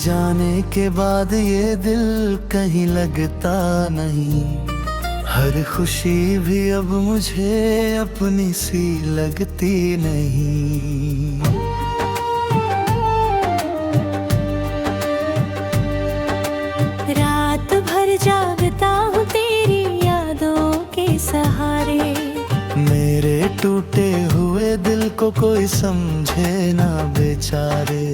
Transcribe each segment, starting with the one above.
जाने के बाद ये दिल कहीं लगता नहीं। हर खुशी भी अब मुझे अपनी सी लगती नहीं। रात भर जागता हूँ तेरी यादों के सहारे। मेरे टूटे हुए दिल को कोई समझे ना बेचारे।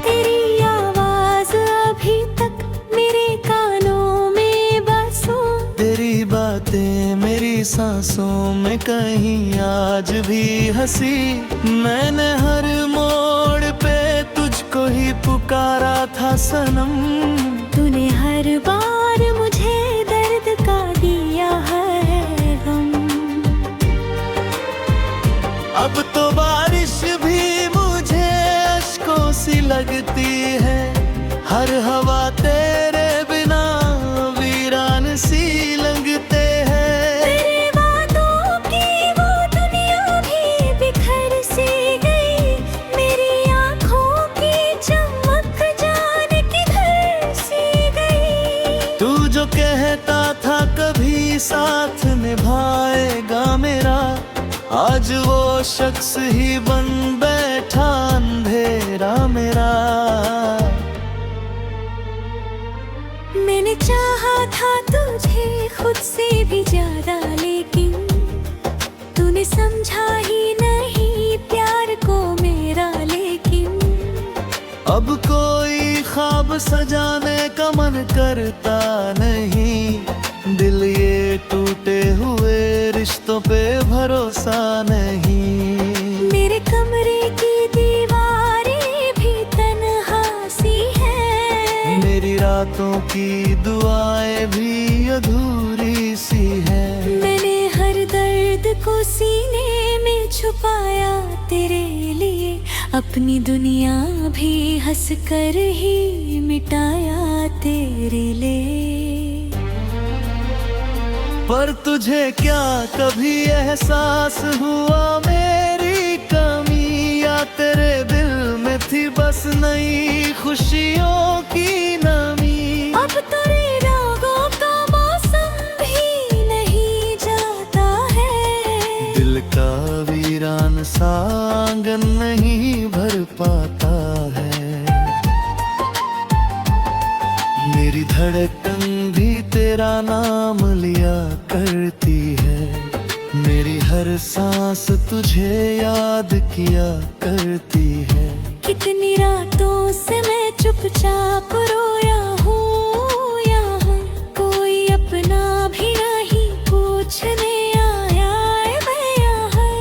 तेरी आवाज अभी तक मेरे कानों में बसूं। तेरी बातें मेरी सांसों में कहीं आज भी हंसी। मैंने हर मोड़ पे तुझको ही पुकारा था सनम। तूने हर बार मुझे दर्द का दिया है गम। अब तो बारिश भी मुझे अश्कों सी लगती है। हर हवा तेरे बिना वीरान सी लगते हैं। तेरे बातों की वो दुनिया भी बिखर सी गई। मेरी आँखों की चमक जाने किधर सी गई। तू जो कहता था कभी साथ निभाएगा मेरा, आज वो शख्स ही बन बैठा अंधेरा मेरा। मैंने चाहा था तुझे खुद से भी ज्यादा, लेकिन तूने समझा ही नहीं प्यार को मेरा। लेकिन अब कोई ख्वाब सजाने का मन करता नहीं। दिल ये टूटे हुए रिश्तों पे भरोसा नहीं। मेरे कमरे की दीवारें भी तन्हा सी है। मेरी रातों की दुआएं भी अधूरी सी है। मैंने हर दर्द को सीने में छुपाया तेरे लिए। अपनी दुनिया भी हंस कर ही मिटाया तेरे लिए। पर तुझे क्या कभी एहसास हुआ मेरी कमी, या तेरे दिल में थी बस नई खुशियों की नमी। अब तेरे रागों का मौसम भी नहीं जाता है। दिल का वीरान सा आंगन नहीं भर पाता है। मेरी धड़कन भी तेरा नाम लिया करती है। मेरी हर सांस तुझे याद किया करती है। कितनी रातों से मैं चुपचाप रोया हूँ यहाँ। कोई अपना भी नहीं पूछने आया है मैं यहाँ।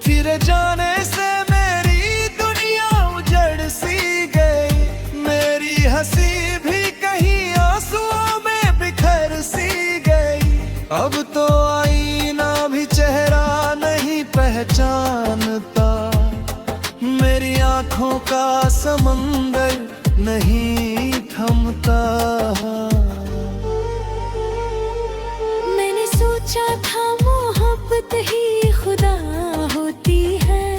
फिर जाने से मेरी दुनिया उजड़ सी गई। मेरी हंसी भी कहीं आंसुओं में बिखर सी गई। अब तो आईना भी चेहरा नहीं पहचानता। मेरी आंखों का समंदर नहीं थमता। मैंने सोचा था मोहब्बत ही खुदा होती है,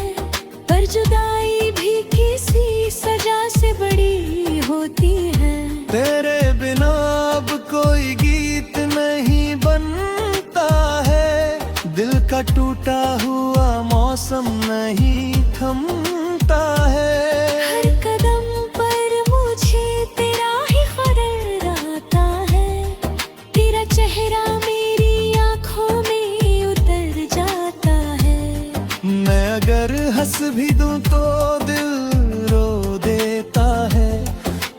पर जुदाई भी किसी सजा से बड़ी होती है। तेरे बिना अब कोई गीत नहीं बनता है। दिल का टूटा हुआ मौसम नहीं थमता है। हर कदम पर मुझे तेरा ही ख्याल आता है। तेरा चेहरा मेरी आंखों में उतर जाता है। मैं अगर हंस भी दूं तो दिल रो देता है।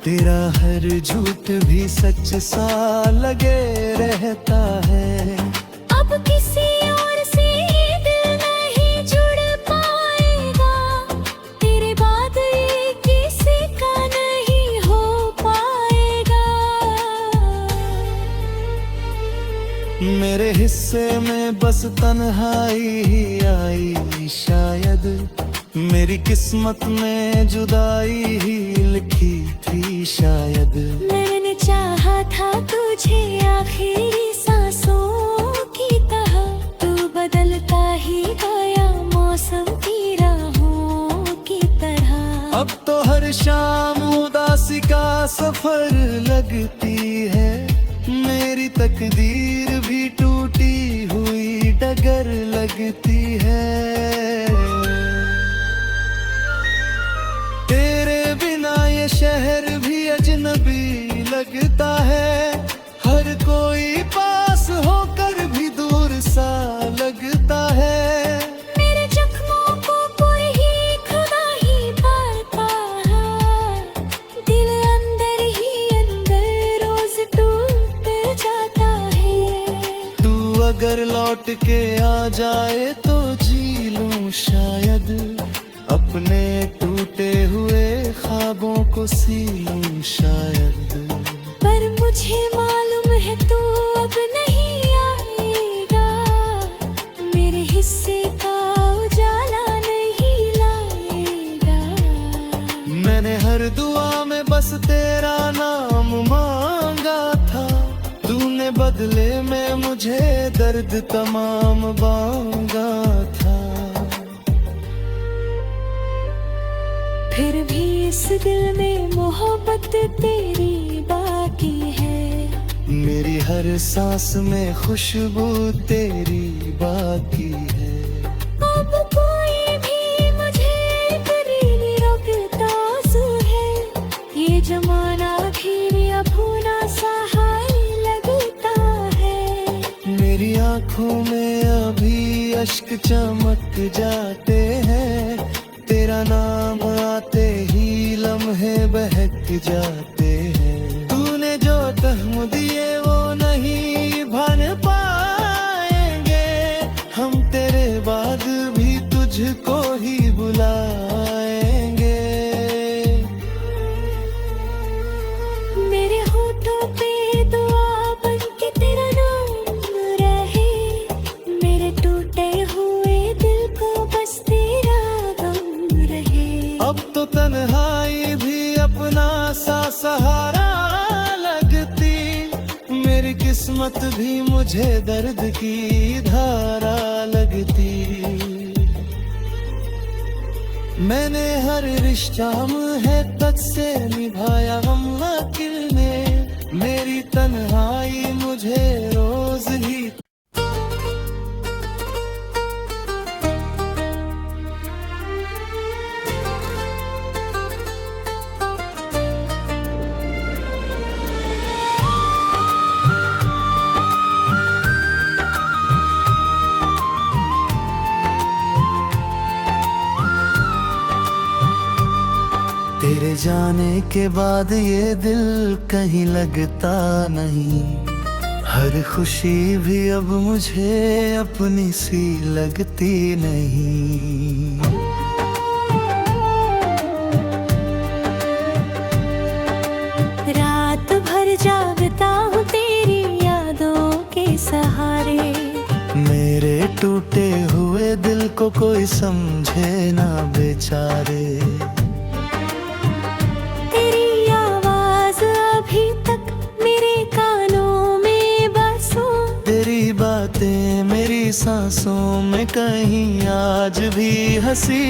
तेरा हर झूठ भी सच सा लगे रहता है। अब किसी और से ये दिल नहीं जुड़ पाएगा। तेरे बाद ये किसी का नहीं हो पाएगा। मेरे हिस्से में बस तन्हाई ही आई शायद। मेरी किस्मत में जुदाई ही लिखी थी शायद। मैंने चाहा था तुझे आखिरी सांसों की तरह। तू बदलता ही गया मौसम की राहों की तरह। अब तो हर सफर लगती है, मेरी तकदीर भी टूटी हुई डगर लगती है। तेरे बिना ये शहर भी अजनबी लगता है, हर कोई पास होकर भी दूर सा लगता है। मेरे जख्मों को कोई ही खुदा ही पाता है, दिल अंदर ही अंदर रोज टूट जाता है। तू अगर लौट के आ जाए तो जी लूं शायद, अपने टूटे हुए ख्वाबों को सी लूं शायद। पर मुझे मालूम है तू अब नहीं आएगा, मेरे हिस्से का उजाला नहीं लाएगा। मैंने हर दुआ में बस तेरा नाम मांगा था, तूने बदले में मुझे दर्द तमाम बांगा था। फिर भी इस दिल में मोहब्बत तेरी बाकी है, मेरी हर सांस में खुशबू तेरी बाकी है। अब कोई भी मुझे इतनी नहीं रोकता है, ये जमाना भी अभूना सा हाय लगता है। मेरी आंखों में अभी अश्क चमक जाते हैं, तेरा नाम आते ही लम्हे बहक जाते हैं। तूने जो तहम दिए वो नहीं भन पाएंगे, हम तेरे बाद भी तुझको ही बुलाएंगे। मेरे होठों पे दुआ बन के तेरा नाम रहे, मेरे टूटे हुए दिल को बस तेरा गम रहे। अब तो तन्हाई भी अपना सा सहारा लगती, मेरी किस्मत भी मुझे दर्द की धारा लगती। मैंने हर रिश्ता है तज से निभाया हम वकील ने, मेरी तन्हाई मुझे रोज ही। तेरे जाने के बाद ये दिल कहीं लगता नहीं, हर खुशी भी अब मुझे अपनी सी लगती नहीं। रात भर जागता हूँ तेरी यादों के सहारे, मेरे टूटे हुए दिल को कोई समझे ना बेचारे। तेरी आवाज अभी तक मेरे कानों में बसो, तेरी बातें मेरी सांसों में कहीं आज भी हंसी।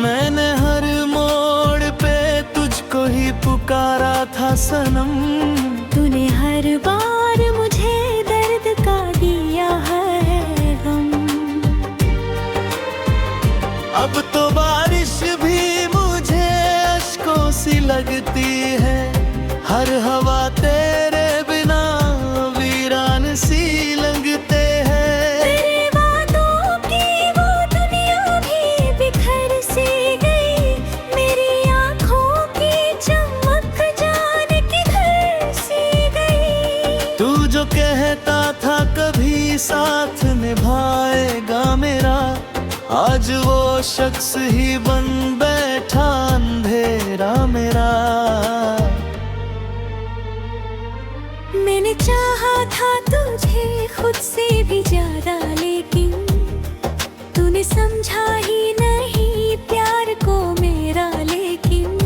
मैंने हर मोड़ पे तुझको ही पुकारा था सनम, तूने हर बार मुझे दर्द का दिया है गम। अब तो बारिश भी मुझे अश्कों सी लगती है, हर हवा तेरे बिना वीरान सी लगते हैं। तेरे वादों की वो दुनिया भी बिखर सी गई, मेरी आँखों की चमक जाने किधर सी गई। तू जो कहता था कभी साथ निभाएगा मेरा, आज वो शख्स ही बन बैठा अंधेरा मेरा। मैंने चाहा था तुझे खुद से भी ज्यादा, लेकिन तूने समझा ही नहीं प्यार को मेरा। लेकिन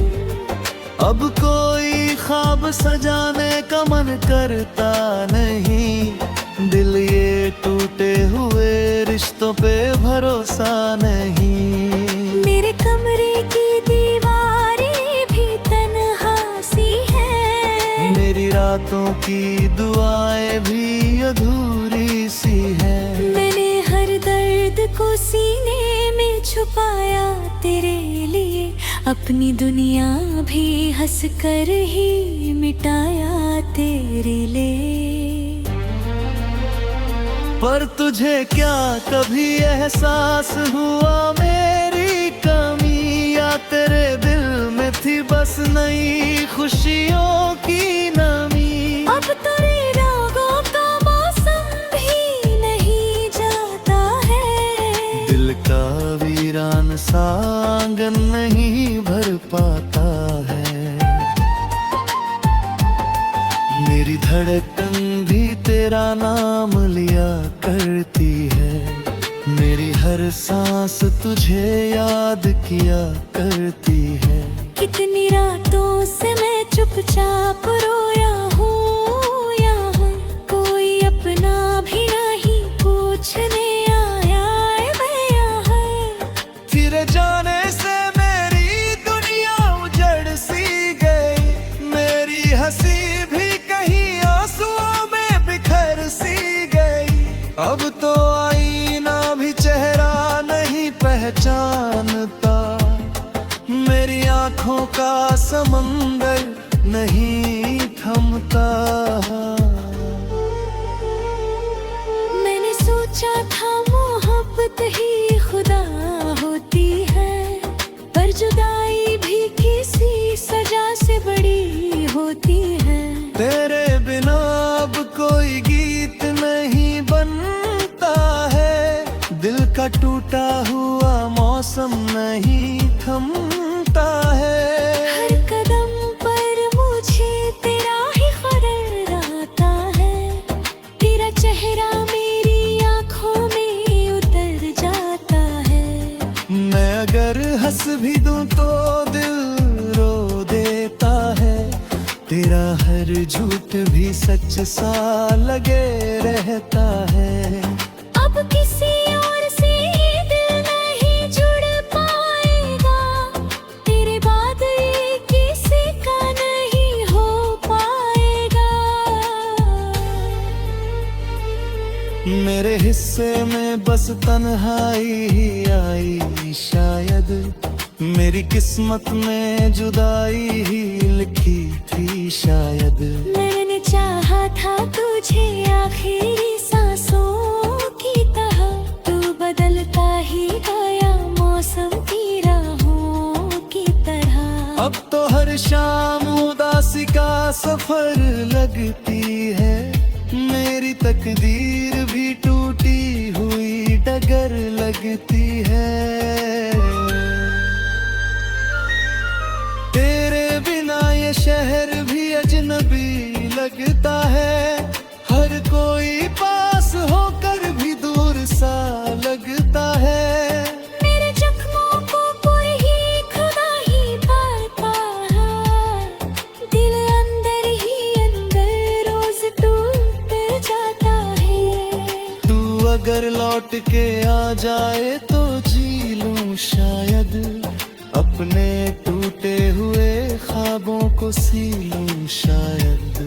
अब कोई ख्वाब सजाने का मन करता नहीं, दिल ये टूटे हुए रिश्तों पे भरोसा नहीं। मेरे कमरे की दीवारें भी तन्हा सी है, की दुआएं भी अधूरी सी है। मैंने हर दर्द को सीने में छुपाया तेरे लिए, अपनी दुनिया भी हंस कर ही मिटाया तेरे लिए। पर तुझे क्या कभी एहसास हुआ मेरी कमी, या तेरे दिल में थी बस नई खुशियों की नमी। अब तेरे रागों का मौसम भी नहीं जाता है, दिल का वीरान सा आंगन नहीं भर पाता है। मेरी धड़कन भी तेरा नाम लिया करती है, मेरी हर सांस तुझे याद किया करती है। कितनी रातों से मैं चुपचाप रोया हूँ यहाँ, कोई अपना भी नहीं पूछने आया है मैं यहाँ। तेरे जाने से मेरी दुनिया उजड़ सी गई, मेरी हंसी भी कहीं आंसुओं में बिखर सी गई। अब तो आईना भी चेहरा नहीं पहचानता, मेरी आंखों का समंदर नहीं थमता। मैंने सोचा था मोहब्बत ही खुदा होती है, पर जुदाई भी किसी सजा से बड़ी होती है। तेरे बिना अब कोई गीत नहीं बनता है, दिल का टूटा हुआ मौसम नहीं थमता है। हर कदम पर मुझे तेरा ही ख्याल आता है, तेरा चेहरा मेरी आंखों में उतर जाता है। मैं अगर हंस भी दूं तो दिल रो देता है, तेरा हर झूठ भी सच सा लगे रहता है। अब किसी और से ये दिल नहीं जुड़ पाएगा, तेरे बाद ये किसी का नहीं हो पाएगा। मेरे हिस्से में बस तन्हाई ही आई शायद, मेरी किस्मत में जुदाई ही लिखी थी शायद। मैंने चाहा था तुझे आखिरी सांसों की तरह, तू बदलता ही गया मौसम की राहों की तरह। अब तो हर शाम उदासी का सफर लगती है, मेरी तकदीर भी टूटी हुई डगर लगती है। तेरे बिना ये शहर भी अजनबी लगता है, हर कोई पास होकर भी दूर सा लगता है। मेरे जख्मों को कोई ही खुदा ही पाता है, दिल अंदर ही अंदर रोज टूट जाता है। तू अगर लौट के आ जाए तो जी लूं शायद, अपने टूटे हुए ख्वाबों को सी लूं शायद।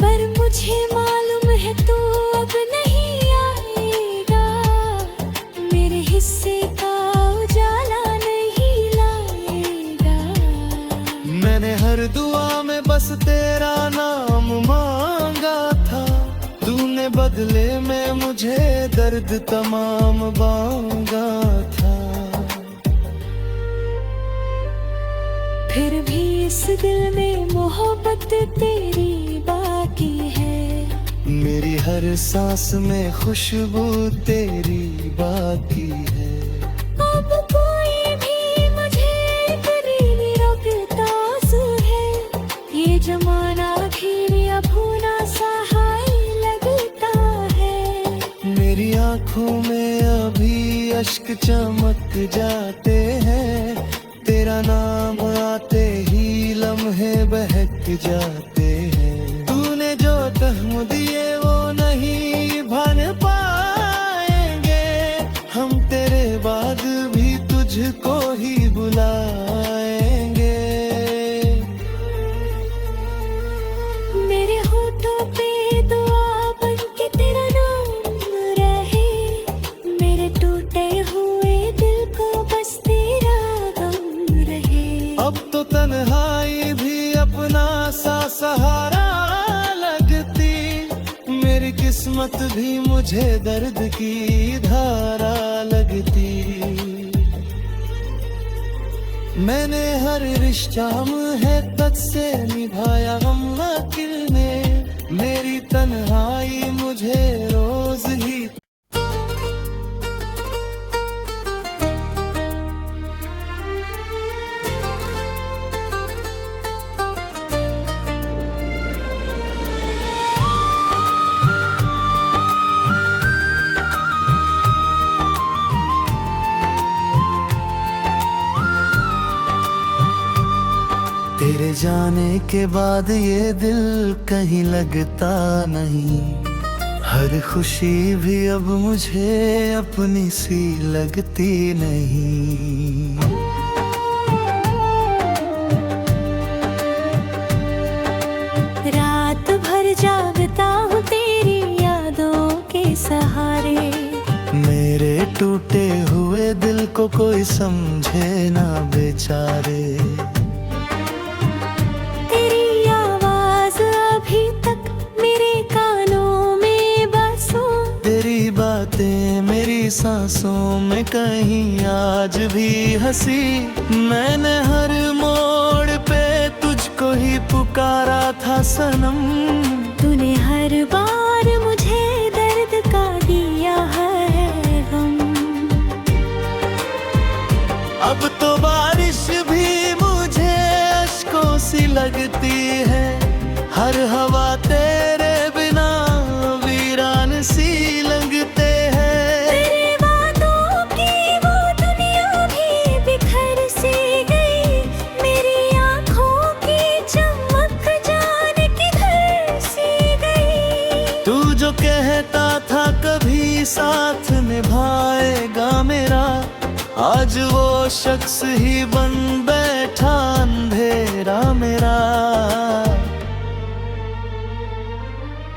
पर मुझे मालूम है तू अब नहीं आएगा, मेरे हिस्से का उजाला नहीं लाएगा। मैंने हर दुआ में बस तेरा नाम मांगा था, तूने बदले में मुझे दर्द तमाम बांगा था। फिर भी इस दिल में मोहब्बत तेरी बाकी है, मेरी हर सांस में खुशबू तेरी बाकी है। अब कोई भी मुझे इतनी नहीं रोकता है, ये जमाना भी अभूना सहाय लगता है। मेरी आंखों में अभी अश्क चमक जाते हैं, तेरा नाम आते ही लम्हे बहक जाते हैं। तूने जो तहम दिए वो नहीं भन पाएंगे, हम तेरे बाद भी तुझको ही बुलाएंगे। मेरे होठों पे किस्मत भी मुझे दर्द की धारा लगती। मैंने हर रिश्ता मुहब्बत से निभाया, मुश्किल ने मेरी तन्हाई मुझे रोज ही। तेरे जाने के बाद ये दिल कहीं लगता नहीं, हर खुशी भी अब मुझे अपनी सी लगती नहीं। रात भर जागता हूँ तेरी यादों के सहारे, मेरे टूटे हुए दिल को कोई समझे ना बेचारे। मेरी सांसों में कहीं आज भी हंसी। मैंने हर मोड़ पे तुझको ही पुकारा था सनम, तूने हर बार मुझे दर्द का दिया है गम। अब तो बारिश भी मुझे अश्कों सी लगती है, हर हवा तेरे बिना वीरान सी लगते हैं। तेरी बातों की वो दुनिया भी बिखर सी गई, मेरी आँखों की चमक जाने किधर सी गई। तू जो कहता था कभी साथ निभाएगा मेरा, आज वो शख्स ही बन बैठा अंधेरा मेरा।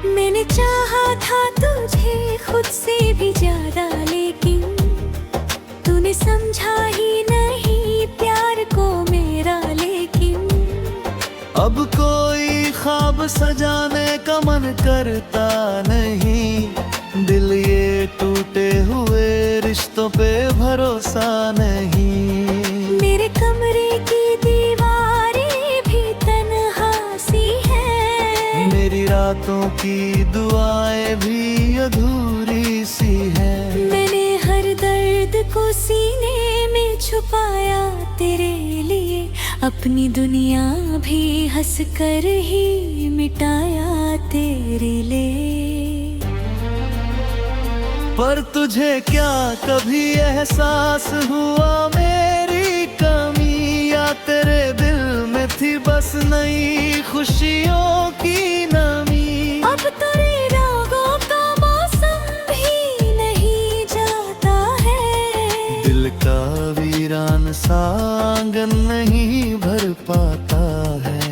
मैंने चाहा था तुझे खुद से भी ज्यादा, लेकिन तूने समझा ही नहीं प्यार को मेरा। लेकिन अब कोई ख्वाब सजाने का मन करता नहीं, दिल ये टूटे हुए रिश्तों पे भरोसा नहीं। मेरे कमरे की दीवारें भी तन्हा सी है, मेरी रातों की दुआएं भी अधूरी सी है। मैंने हर दर्द को सीने में छुपाया तेरे लिए, अपनी दुनिया भी हंस कर ही मिटाया तेरे लिए। पर तुझे क्या कभी एहसास हुआ मेरी कमी, या तेरे दिल में थी बस नई खुशियों की नमी। अब तेरे रागों का मौसम भी नहीं जाता है, दिल का वीरान सा आंगन नहीं भर पाता है।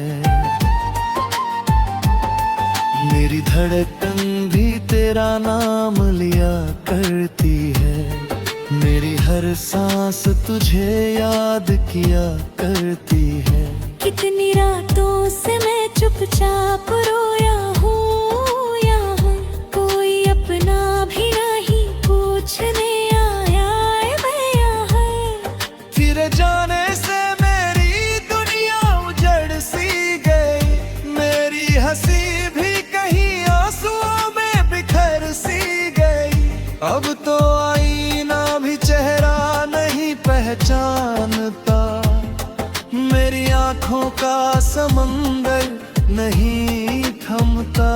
मेरी धड़कन भी तेरा नाम लिया करती है, मेरी हर सांस तुझे याद किया करती है। कितनी रातों से मैं चुपचाप रोया हूँ यहाँ, कोई अपना भी नहीं पूछने आया है मैं यहाँ। फिर जाने से मेरी दुनिया उजड़ सी गई, मेरी हंसी भी कहीं आंसुओं में बिखर सी गई। अब तो आईना भी चेहरा नहीं पहचानता, मेरी आँखों का समंदर नहीं थमता।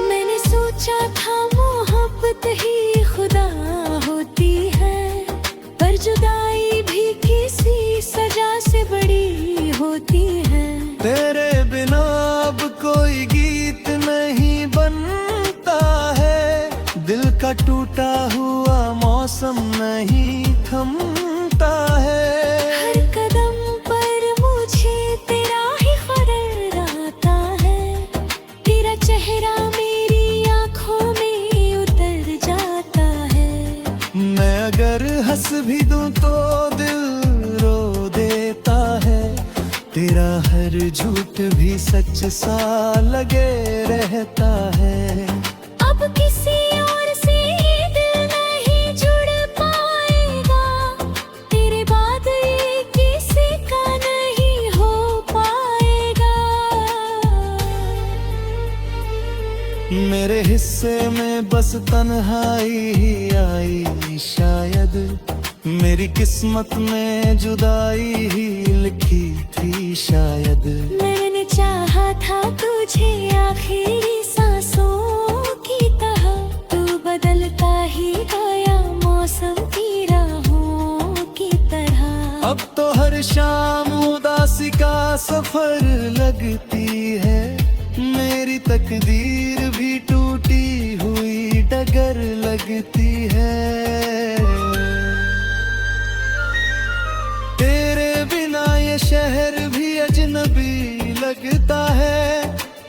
मैंने सोचा था मोहब्बत ही खुदा होती है, पर जुदाई भी किसी सजा से बड़ी होती है। तेरे बिना अब कोई गीत नहीं बनता है, दिल का टूटा हुआ मौसम नहीं थमता है। हर कदम पर मुझे तेरा ही ख्याल आता है, तेरा चेहरा मेरी आँखों में उतर जाता है। मैं अगर हंस भी दूं तो दिल रो देता है, तेरा हर झूठ भी सच सा लगे रहता है। अब किसी और से दिल नहीं जुड़ पाएगा, तेरे बाद ये किसी का नहीं हो पाएगा। मेरे हिस्से में बस तन्हाई ही आई शायद, मेरी किस्मत में जुदाई ही लिखी थी शायद। मैंने चाहा था तुझे आखिरी सांसों की तरह, तू बदलता ही गया मौसम की राहों की तरह। अब तो हर शाम उदासी का सफर लगती है, मेरी तकदीर भी टूटी हुई डगर लगती है। तेरे बिना ये शहर भी अजनबी लगता है,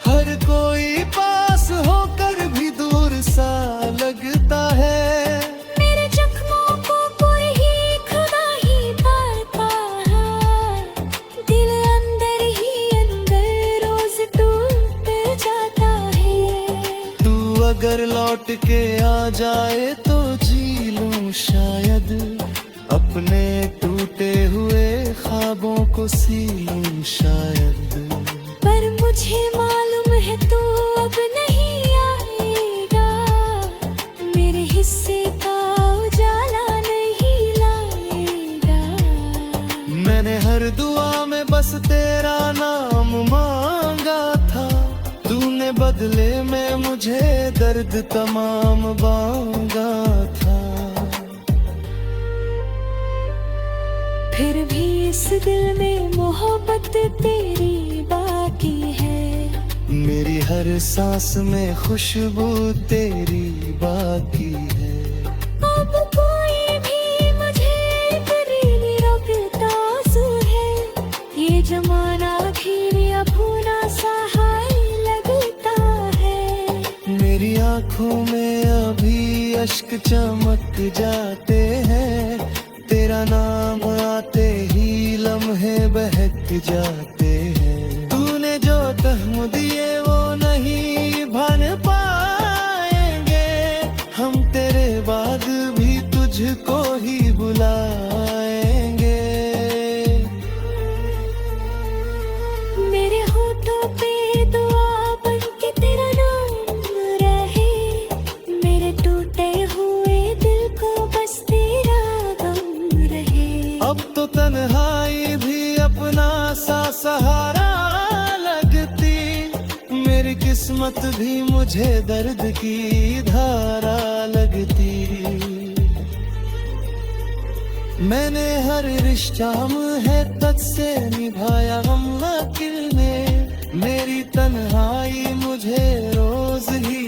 हर कोई पास होकर भी दूर सा लगता है। मेरे जख्मों को कोई ही खुदा ही पाता है, दिल अंदर ही अंदर रोज टूट जाता है। तू अगर लौट के आ जाए तो जी लूं शायद, अपने टूटे हुए ख्वाबों को सी लूं शायद। पर मुझे मालूम है तू अब नहीं आएगा, मेरे हिस्से का उजाला नहीं लाएगा। मैंने हर दुआ में बस तेरा नाम मांगा था, तूने बदले में मुझे दर्द तमाम बांगा था। फिर भी इस दिल में मोहब्बत तेरी बाकी है, मेरी हर सांस में खुशबू तेरी बाकी है। अब कोई भी मुझे करीबी रोकता है, ये जमाना भी अभूना सहाय लगता है। मेरी आंखों में अभी अश्क चमक जाते हैं, तेरा नाम आते ही लम्हे बहक जाते हैं। तूने जो तहम दिए वो नहीं भन पाएंगे, हम तेरे बाद भी तुझको ही बुलाएंगे। मेरे होठों पे दुआ बन के तेरा नाम रहे, मेरे टूटे हुए दिल को बस तेरा गम रहे। अब तो तन्हाई भी अपना सा सहारा लगती, मेरी किस्मत भी मुझे दर्द की धारा लगती। मैंने हर रिश्ता है तज से निभाया गम वकील ने, मेरी तन्हाई मुझे रोज ही।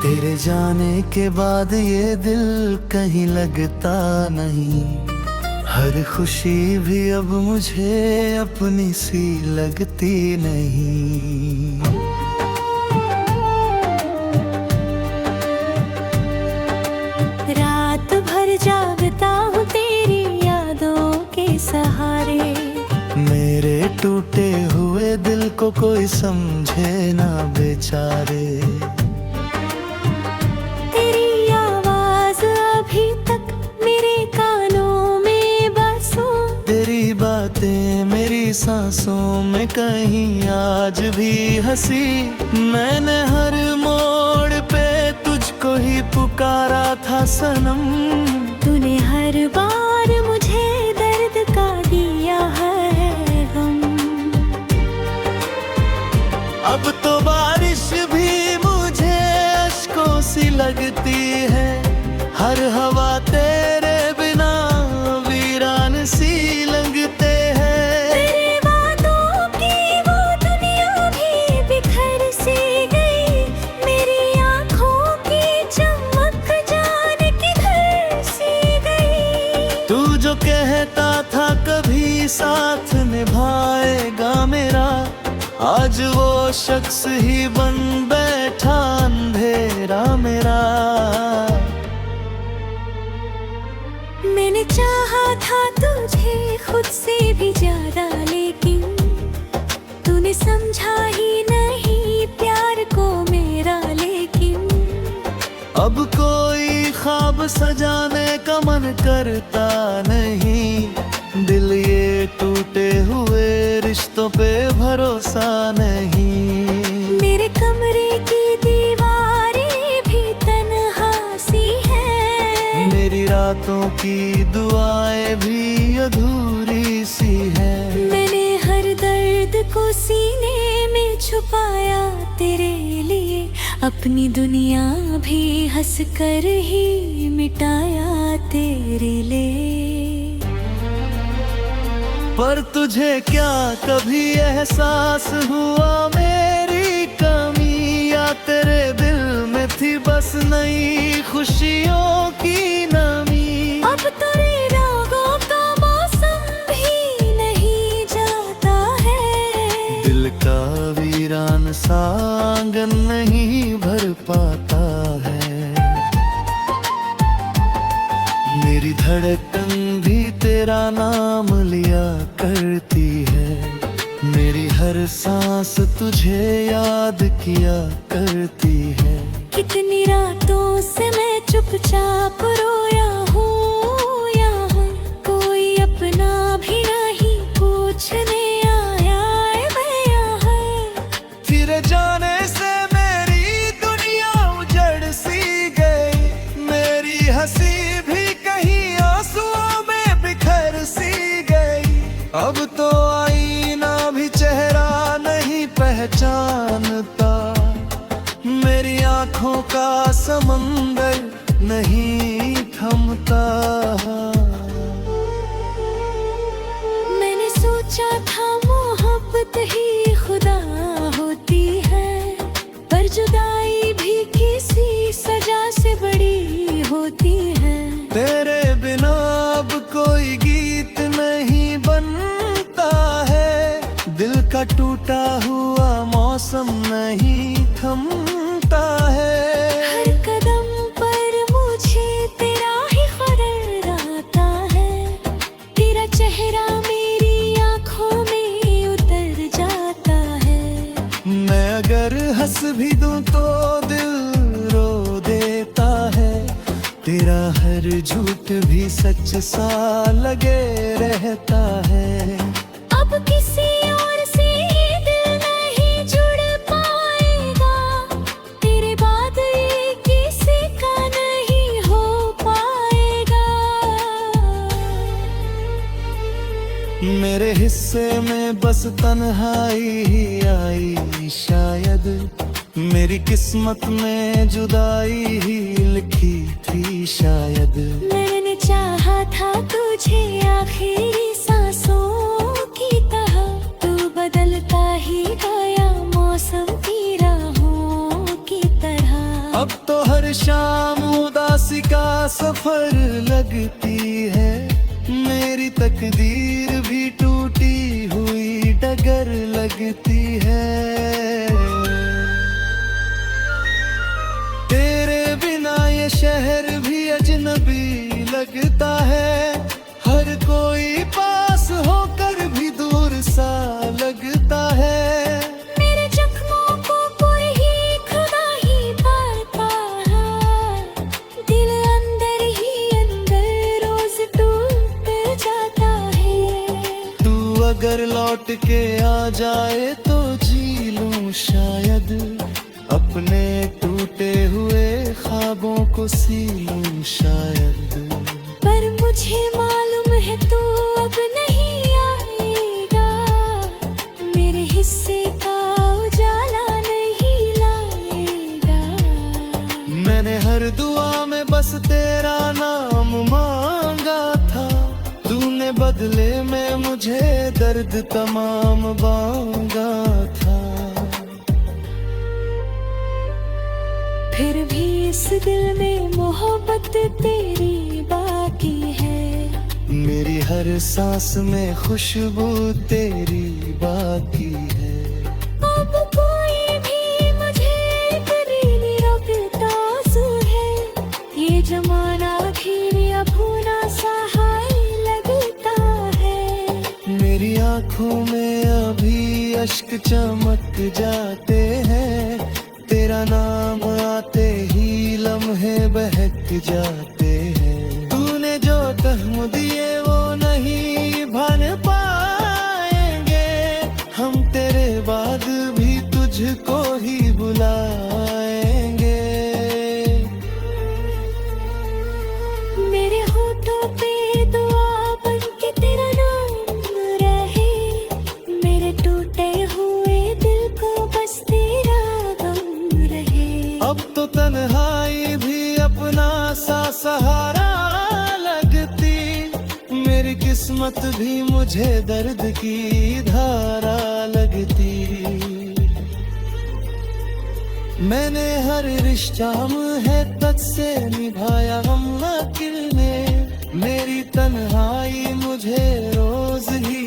तेरे जाने के बाद ये दिल कहीं लगता नहीं, हर खुशी भी अब मुझे अपनी सी लगती नहीं। रात भर जागता हूँ तेरी यादों के सहारे, मेरे टूटे हुए दिल को कोई समझे ना बेचारे। तेरी आवाज अभी तक मेरे कानों में बसो, तेरी बातें मेरी सांसों में कहीं आज भी हंसी। मैंने हर मोड़ पे तुझको ही पुकारा था सनम, तूने हर बार मुझे दर्द का दिया है गम। अब तो बारिश भी मुझे अश्कों सी लगती है, हर हवा तेरे बिना वीरान सी लगते हैं। तेरे वादों की वो दुनिया भी बिखर सी गई, मेरी आँखों की चमक जा ही साथ निभाएगा मेरा, आज वो शख्स ही बन बैठा अंधेरा मेरा। मैंने चाहा था तुझे खुद से भी ज्यादा, लेकिन तूने समझा ही नहीं प्यार को मेरा। लेकिन अब कोई ख्वाब सजाने का मन करता नहीं, दिल ये टूटे हुए रिश्तों पे भरोसा नहीं। मेरे कमरे की दीवारें भी तन्हा सी है, मेरी रातों की दुआएं भी अधूरी सी है। मैंने हर दर्द को सीने में छुपाया तेरे लिए, अपनी दुनिया भी हंस कर ही मिटाया तेरे लिए। पर तुझे क्या कभी एहसास हुआ मेरी कमी, या तेरे दिल में थी बस नई खुशियों की नमी। अब तेरे रागों का मौसम भी नहीं जाता है, दिल का वीरान सा आंगन नहीं भर पाता है। मेरी धड़कन भी तेरा नाम लिया करती है, मेरी हर सांस तुझे याद किया करती है। कितनी रातों से मैं चुपचाप रोया हूँ यहाँ, कोई अपना भी नहीं पूछने आया है मैं यहाँ। फिर जाने से मेरी दुनिया उजड़ सी गई, मेरी हंसी भी कहीं आंसुओं में बिखर सी गई। अब तो आईना भी चेहरा नहीं पहचानता, मेरी आंखों का समंदर नहीं थमता। मैंने सोचा था मोहब्बत ही खुदा होती है, पर जुदाई भी किसी सजा से बड़ी होती है। तेरे बिना अब कोई गीत नहीं बनता है, दिल का टूटा हुआ मौसम नहीं थमता है। हर कदम पर मुझे तेरा ही ख्याल आता है, तेरा चेहरा मेरी आंखों में उतर जाता है। मैं अगर हंस भी दूं तो दिल रो देता है, तेरा हर झूठ भी सच सा लगे रहता है। अब किसी और से दिल नहीं जुड़ पाएगा, तेरे बाद ये किसी का नहीं हो पाएगा। मेरे हिस्से में बस तन्हाई ही आई शायद, मेरी किस्मत में जुदाई ही लिखी थी शायद। मैंने चाहा था तुझे आखिरी सांसों की तरह, तू बदलता ही गया मौसम की राहों की तरह। अब तो हर शाम उदासी का सफर लगती है, मेरी तकदीर भी टूटी हुई डगर लगती है। तेरे बिना ये शहर भी अजनबी लगता है, हर कोई पास होकर भी दूर सा लगता है। मेरे जख्मों को कोई ही खुदा ही पाता है, दिल अंदर ही अंदर रोज टूट जाता है। तू अगर लौट के आ जाए तो जी लूं शायद, अपने टूटे हुए ख्वाबों को सी लूं शायद। पर मुझे मालूम है तू अब नहीं आएगा, मेरे हिस्से का उजाला नहीं लाएगा। मैंने हर दुआ में बस तेरा नाम मांगा था, तूने बदले में मुझे दर्द तमाम बांगा था। फिर भी इस दिल में मोहब्बत तेरी बाकी है। मेरी हर सांस में खुशबू तेरी बाकी है। अब कोई भी मुझे करीबी रखता है, ये जमाना भी अभूना सहाय लगता है। मेरी आंखों में अभी अश्क चमक जाते हैं, तेरा नाम आते ही लम्हे बहक जाते हैं। तूने जो तहम दिए वो नहीं भर पाएंगे, हम तेरे बाद भी तुझको ही बुलाएंगे। मेरे होठों पे दुआ बन के तेरा नाम रहे, मेरे टूटे हुए दिल को बस तेरा गम रहे। अब तो तन्हाई भी अपना सा सहारा लगती, मेरी किस्मत भी मुझे दर्द की धारा लगती। मैंने हर रिश्ता है तज से निभाया हम आखिर में, मेरी तन्हाई मुझे रोज ही